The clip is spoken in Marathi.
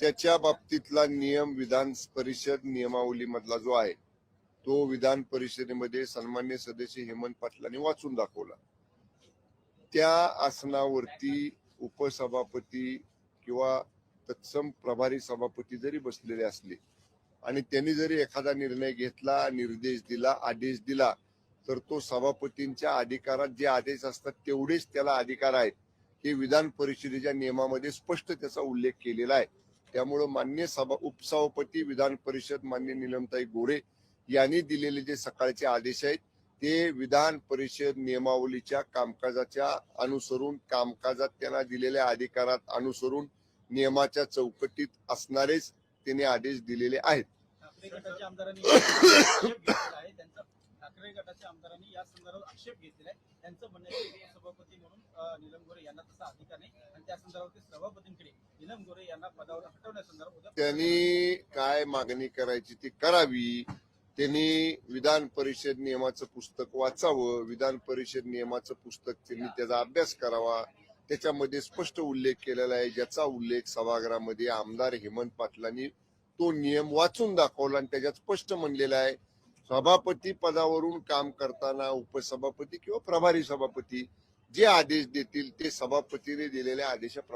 त्याच्या बाबतीतला नियम विधान परिषद नियमावलीमधला जो आहे तो विधान परिषदेमध्ये सन्मान्य सदस्य हेमंत पाटलांनी वाचून दाखवला। त्या आसनावरती उपसभापती किंवा तत्सम प्रभारी सभापती जरी बसलेले असले आणि त्यांनी जरी एखादा निर्णय घेतला, निर्देश दिला, आदेश दिला, तर तो सभापतींच्या अधिकारात जे आदेश असतात तेवढेच त्याला अधिकार आहेत हे विधान परिषदेच्या नियमामध्ये स्पष्ट त्याचा उल्लेख केलेला आहे। त्यामुळे मान्य उपसभापती विधान परिषद मान्य नीलमताई गोरे यांनी दिलेले जे सकाळचे आदेश आहेत ते विधान परिषद नियमावलीच्या कामकाजाच्या अनुसरून, कामकाजात त्यांना दिलेल्या अधिकारात अनुसरून नियमाच्या चौकटीत असणारेच त्यांनी आदेश दिलेले आहेत। ठाकरे गटाच्या आमदारांनी या संदर्भात आक्षेप घेतलेला आहे। त्यांचं म्हणणं आहे की सभापती म्हणून नीलम गोरे यांना तसा अधिकार नाही आणि त्या संदर्भात सभापतींकडे नीलम गोरे यांना पदावर हटवण्यासंदर्भात त्यांनी काय मागणी करायची ती करावी। त्यांनी विधान परिषद नियमाचं पुस्तक वाचावं, विधान परिषद नियमाचं पुस्तक त्यांनी त्याचा अभ्यास करावा। त्याच्यामध्ये स्पष्ट उल्लेख केलेला आहे, ज्याचा उल्लेख सभागृहामध्ये आमदार हेमंत पाटलांनी तो नियम वाचून दाखवला आणि त्याच्यात स्पष्ट म्हणलेला आहे सभापती पदावरून काम करताना उपसभापती किंवा प्रभारी सभापती जे आदेश देतील ते सभापतीने दिलेल्या आदेशाप्रमाणे